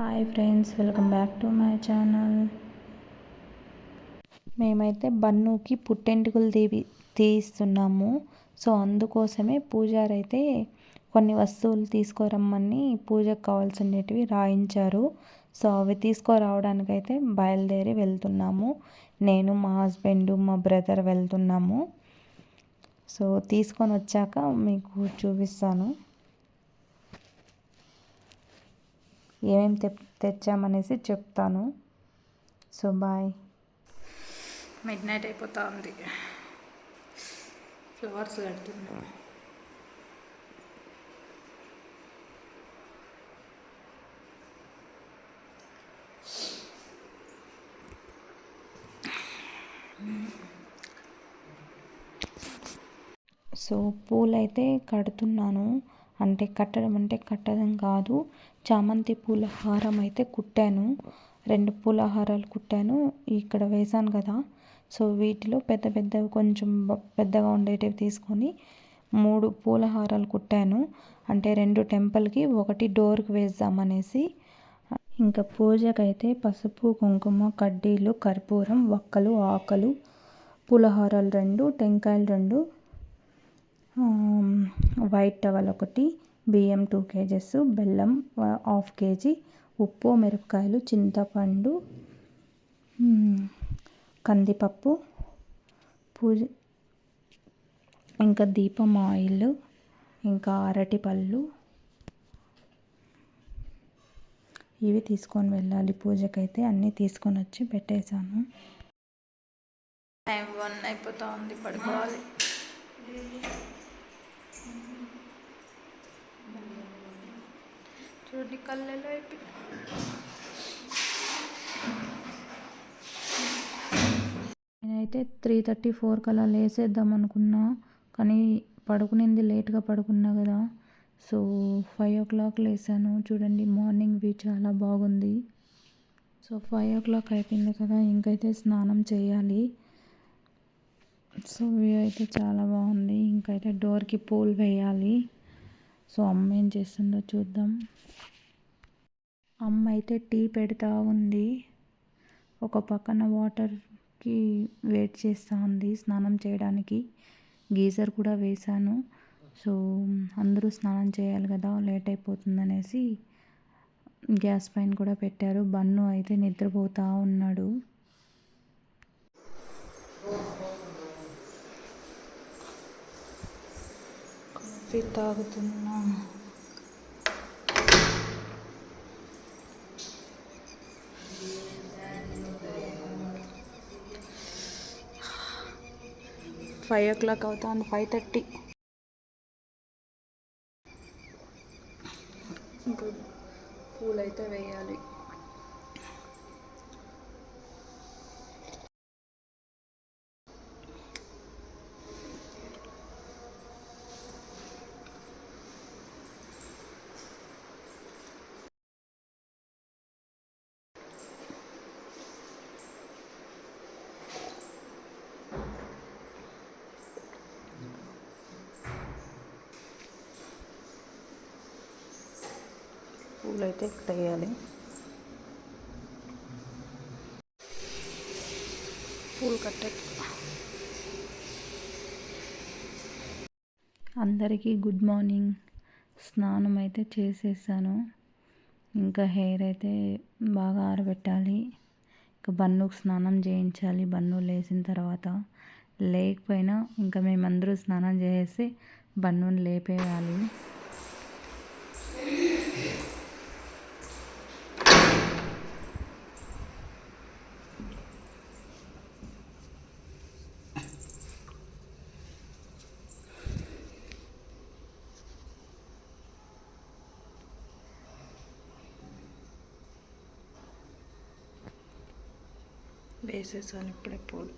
Hi friends, welcome back to my channel. మేమైతే బన్నుకి పుట్టెంటుకలు తీస్తున్నాము. So అందుకోసమే పూజారి అయితే కొన్ని వస్తువులు తీసుకురమ్మని పూజకు కావాల్సినవి రాయించారు. సో అవి తీసుకురావడానికైతే బయలుదేరి వెళ్తున్నాము. నేను, మా హస్బెండ్, మా బ్రదర్ వెళ్తున్నాము. సో తీసుకొని వచ్చాక మీకు చూపిస్తాను ఏమేమి తెచ్చామనేసి చెప్తాను. So bye. మిడ్ నైట్ అయిపోతా ఉంది. ఫ్లవర్స్ కడుతున్నా. సో పూలైతే కడుతున్నాను. కట్టడం కాదు, చామంతి పూల హారం అయితే కుట్టాను. 2 పూల హారాలు కుట్టాను. ఇక్కడ వేశాను కదా, సో వీటిలో పెద్దవి కొంచెం పెద్దగా ఉండేటివి తీసుకొని 3 పూల హారాలు కుట్టాను. అంటే 2 టెంపుల్కి, 1 డోర్కి వేద్దామనేసి. ఇంకా పూజకైతే పసుపు, కుంకుమ, కడ్డీలు, కర్పూరం, వక్కలు, ఆకులు, పూలహారాలు 2, టెంకాయలు 2, వైట్ టవల్ 1, బియ్యం 2 kgs, బెల్లం 1/2 kg, ఉప్పు, మిరపకాయలు, చింతపండు, కందిపప్పు, పూజ, ఇంకా దీపం ఆయిల్, ఇంకా అరటిపళ్ళు, ఇవి తీసుకొని వెళ్ళాలి పూజకైతే. అన్నీ తీసుకొని వచ్చి పెట్టేశాను. టైం 1 అయిపోతా ఉంది, పడుకోవాలి. చూడండి కళ్ళలో అయిపోయింది. నేనైతే 3:34 కల్లా లేసేద్దాం అనుకున్నా, కానీ పడుకునింది లేట్గా పడుకున్నా కదా. So 5 o'clock లేసాను. చూడండి మార్నింగ్ వ్యూ చాలా బాగుంది. సో 5 o'clock అయిపోయింది కదా, ఇంకైతే స్నానం చేయాలి. సో వ్యూ అయితే చాలా బాగుంది. ఇంకైతే డోర్కి పూలు వేయాలి. సో అమ్మ ఏం చేస్తుందో చూద్దాం. అమ్మ అయితే టీ పెడతా ఉంది. ఒక పక్కన వాటర్కి వెయిట్ చేస్తూ ఉంది స్నానం చేయడానికి. గీజర్ కూడా వేశాను. సో అందరూ స్నానం చేయాలి కదా, లేట్ అయిపోతుందనేసి గ్యాస్ పైన కూడా పెట్టారు. బన్ను అయితే నిద్రపోతూ ఉన్నాడు. కాఫీ తాగుతున్నా. ఫైవ్ ఓ క్లాక్ అవుతుంది, 5:30. ఇంకా పూలైతే వేయాలి. పూలైతే ఇక్కడ వేయాలి. పూలు కట్టే అందరికీ గుడ్ మార్నింగ్. స్నానం అయితే చేసేసాను. ఇంకా హెయిర్ అయితే బాగా ఆరబెట్టాలి. ఇంకా బన్నుకు స్నానం చేయించాలి. బన్ను లేచిన తర్వాత, లేకపోయినా ఇంకా మేమందరూ స్నానం చేసేసి బన్నుని లేపేయాలి. వేసేసాను ఇప్పుడే పూలు.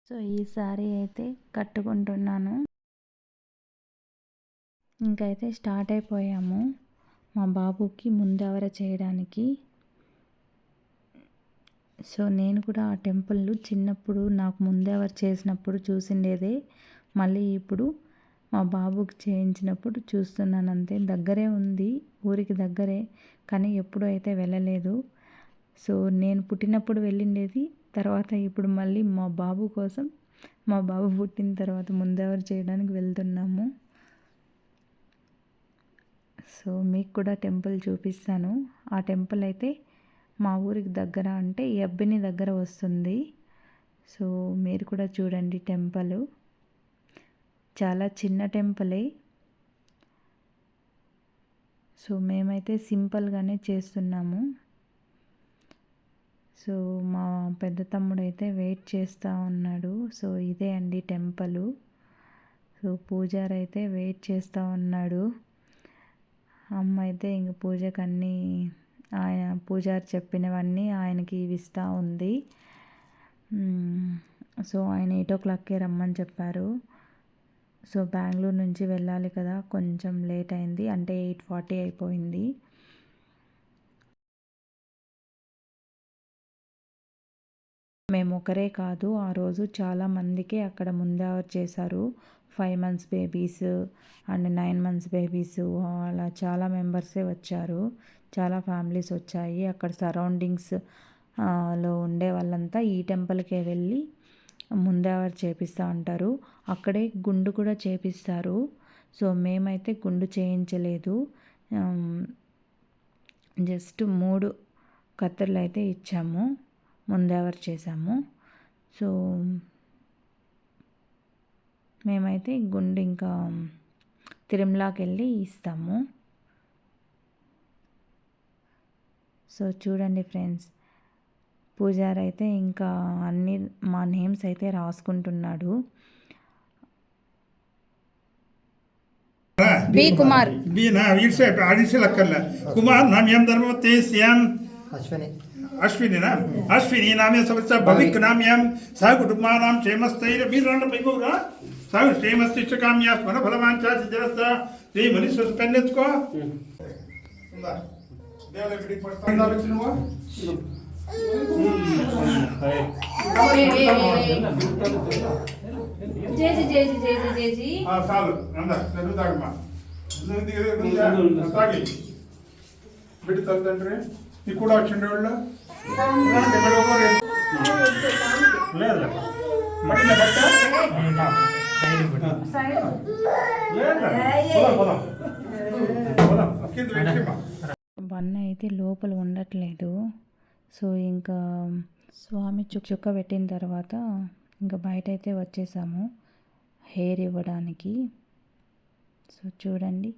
సో ఈ సారీ అయితే కట్టుకుంటున్నాను. ఇంకైతే స్టార్ట్ అయిపోయాము మా బాబుకి ముందెవర చేయడానికి. సో నేను కూడా ఆ టెంపుల్ చిన్నప్పుడు నాకు ముందెవరు చేసినప్పుడు చూసిండేదే. మళ్ళీ ఇప్పుడు మా బాబుకి చేయించినప్పుడు చూస్తున్నాను అంతే. దగ్గరే ఉంది, ఊరికి దగ్గరే, కానీ ఎప్పుడూ అయితే వెళ్ళలేదు. సో నేను పుట్టినప్పుడు వెళ్ళిండేది, తర్వాత ఇప్పుడు మళ్ళీ మా బాబు కోసం, మా బాబు పుట్టిన తర్వాత ముందెవరు చేయడానికి వెళ్తున్నాము. సో మీకు కూడా టెంపుల్ చూపిస్తాను. ఆ టెంపుల్ అయితే మా ఊరికి దగ్గర, అంటే ఎబ్బిని దగ్గర వస్తుంది. సో మీరు కూడా చూడండి. టెంపుల్ చాలా చిన్న టెంపులే. సో మేమైతే సింపుల్గానే చేస్తున్నాము. సో మా పెద్ద తమ్ముడైతే వెయిట్ చేస్తూ ఉన్నాడు. సో ఇదే అండి టెంపుల్. సో పూజారి అయితే వెయిట్ చేస్తూ ఉన్నాడు. అమ్మ అయితే ఇంక పూజకు అన్నీ, ఆయన పూజారి చెప్పినవన్నీ ఆయనకి ఇస్తూ ఉంది. సో ఆయన 8 o'clockకే రమ్మని చెప్పారు. సో బెంగళూరు నుంచి వెళ్ళాలి కదా, కొంచెం లేట్ అయింది, అంటే 8:40 అయిపోయింది. మేము ఒకరే కాదు, ఆ రోజు చాలామందికి అక్కడ ముందెవరు చేశారు. 5 months babies and 9 months babies, అలా చాలా మెంబర్సే వచ్చారు. చాలా ఫ్యామిలీస్ వచ్చాయి. అక్కడ సరౌండింగ్స్ లో ఉండే వాళ్ళంతా ఈ టెంపుల్కే వెళ్ళి ముందెవరు చేపిస్తూ ఉంటారు. అక్కడే గుండు కూడా చేపిస్తారు. సో మేమైతే గుండు చేయించలేదు, జస్ట్ 3 కత్తెరలు అయితే ఇచ్చాము, ముందెవరు చేసాము. సో మేమైతే గుండు ఇంకా తిరుమలకి వెళ్ళి ఇస్తాము. సో చూడండి ఫ్రెండ్స్, పూజారి అయితే ఇంకా అన్ని మా నేమ్స్ అయితే రాసుకుంటున్నాడు. बी कुमार बी ना वीर से आदि से लग कर ला कुमार नाम यम धर्मवते श्याम अश्विनी अश्विनी ना अश्विनी नाम ये सबसे भविक नाम यम साह कुटुंबा नाम क्षेमस्थैर वीर रण पैगोरा साह क्षेमस्तिष्ठ काम्या मन फलवांचा सिद्धरस्ता श्री मनीष कन्यत को देवले बिडी पड़ता ना बच्चों जय जी जय जी जय जी जय जी हां साल नंदा नदु दागमा नदी तागी बिडी तंत्रे ఈ కూడా వచ్చిండే వాళ్ళు లేదు మడిన బట్ట వన్న అయితే లోపల ఉండట్లేదు. సో ఇంకా స్వామి చుక్క పెట్టిన తర్వాత ఇంకా బయట అయితే వచ్చేసాము హెయిర్ ఇవ్వడానికి. సో చూడండి,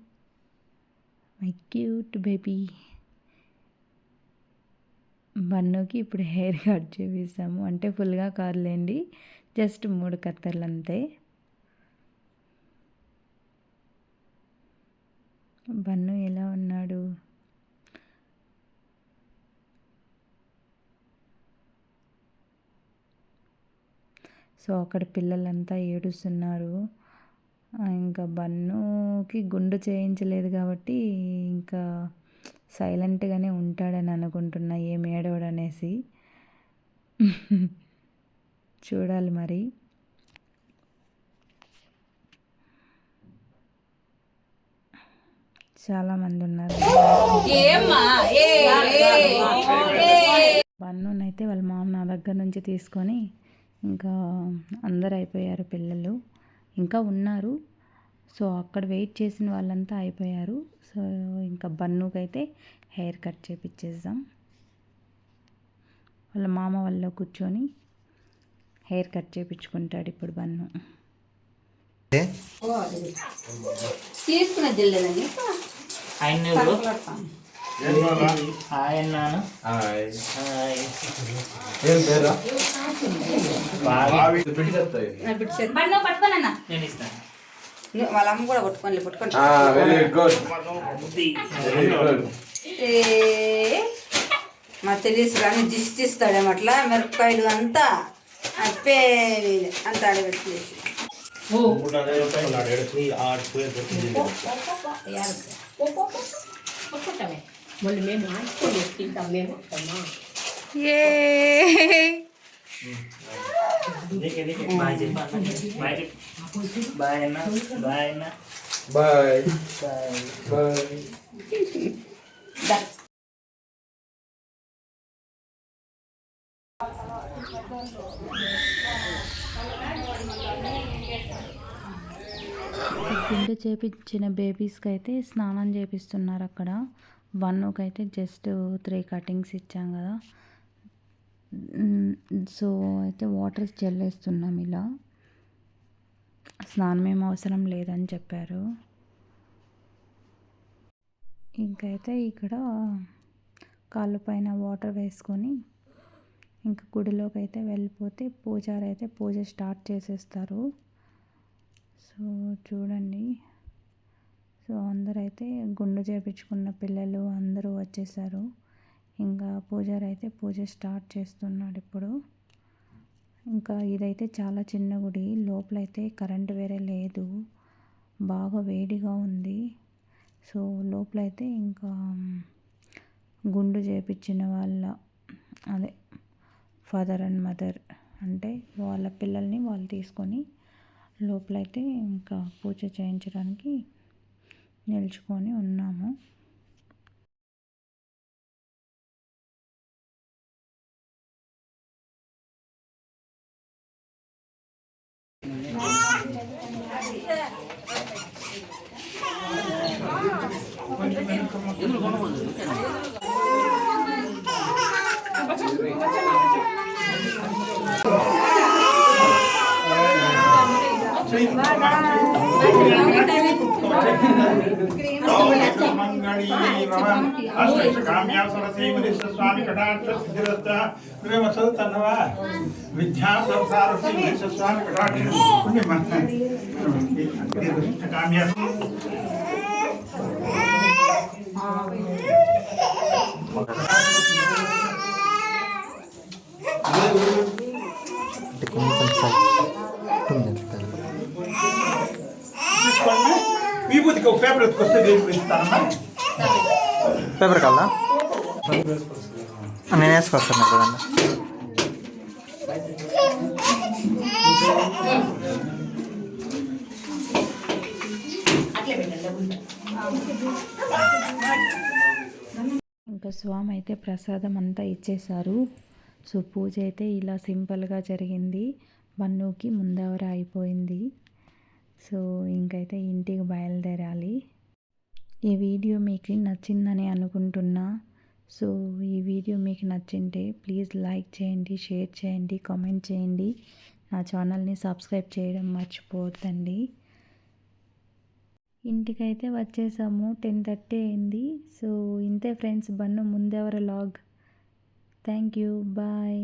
మై క్యూట్ బేబీ బన్నుకి ఇప్పుడు హెయిర్ కట్ చేపిస్తాము. అంటే ఫుల్గా కాదులేండి, జస్ట్ 3 కత్తెరలు అంతే. బన్ను ఎలా ఉన్నాడు? సో అక్కడ పిల్లలంతా ఏడుస్తున్నారు. ఇంకా బన్నుకి గుండు చేయించలేదు కాబట్టి ఇంకా సైలెంట్గానే ఉంటాడని అనుకుంటున్నా, ఏం ఏడవడనేసి. చూడాలి మరి. చాలామంది ఉన్నారు. బన్నునైతే వాళ్ళ మామ నా దగ్గర నుంచి తీసుకొని ఇంకా అందరు అయిపోయారు పిల్లలు, ఇంకా ఉన్నారు. సో అక్కడ వెయిట్ చేసిన వాళ్ళంతా అయిపోయారు. సో ఇంకా బన్నుకైతే హెయిర్ కట్ చేపించేద్దాం. వాళ్ళ మామ వాళ్ళలో కూర్చొని హెయిర్ కట్ చేయించుకుంటాడు ఇప్పుడు బన్ను. తీసుకున్న జిల్లేదండి పట్టుకోనన్నా, వాళ్ళ అమ్మ కూడా పట్టుకోండి. మా తెలియదు కానీ దిష్టి ఇస్తాడేమో అట్లా మిరపకాయలు అంతా అప్పే అంత ఆడబెట్టేసి మళ్ళీ మేము ఆడుకొని తింటాం. మేము వస్తామా బాయ్ అన్న బాయ్ అన్న బాయ్ బాయ్ బాయ్. గుండె చేపించిన బేబీస్కి అయితే స్నానం చేపిస్తున్నారు అక్కడ. వన్నుకి అయితే జస్ట్ 3 కటింగ్స్ ఇచ్చాం కదా. సో అయితే వాటర్ చల్లేస్తున్నాం ఇలా. స్నానం ఏం అవసరం లేదని చెప్పారు. ఇంకైతే ఇక్కడ కాళ్ళ పైన వాటర్ వేసుకొని ఇంకా గుడిలోకి అయితే వెళ్ళిపోతే పూజారి అయితే పూజ స్టార్ట్ చేసేస్తారు. సో చూడండి. సో అందరైతే గుండు చేపించుకున్న పిల్లలు అందరూ వచ్చేసారు. ఇంకా పూజారి అయితే పూజ స్టార్ట్ చేస్తున్నాడు ఇప్పుడు. ఇంకా ఇదైతే చాలా చిన్న గుడి. లోపలైతే కరెంట్ వేరే లేదు, బాగా వేడిగా ఉంది. సో లోపలైతే ఇంకా గుండు చేపించిన వాళ్ళ అదే ఫాదర్ అండ్ మదర్ అంటే వాళ్ళ పిల్లల్ని వాళ్ళు తీసుకొని లోపలైతే ఇంకా పూజ చేయించడానికి నిల్చుకొని ఉన్నాము. స్వామి కటాక్ష సిద్ధిరస్త తన్నవా విద్యా సంసార స్వామి కటాక్ష కామ్య విభూతికి ఒక పేపర్ ఎత్తుకొస్తే ఇస్తానమ్మా. పేపర్ కాదా నేను వేసుకొస్తాను కదండి. ఇంకా స్వామి అయితే ప్రసాదం అంతా ఇచ్చేశారు. సో పూజ అయితే ఇలా సింపుల్గా జరిగింది. బన్నుకి ముందవర అయిపోయింది. సో ఇంకైతే ఇంటికి బయలుదేరాలి. ఈ వీడియో మీకు నచ్చిందని అనుకుంటున్నా. సో ఈ వీడియో మీకు నచ్చింటే ప్లీజ్ లైక్ చేయండి, షేర్ చేయండి, కామెంట్ చేయండి. నా ఛానల్ని సబ్స్క్రైబ్ చేయడం మర్చిపోవద్దండి. ఇంటికైతే వచ్చేసాము. 10:30 అయింది. సో ఇంతే ఫ్రెండ్స్, బన్ను ముందెవర లాగ్. Thank you, bye.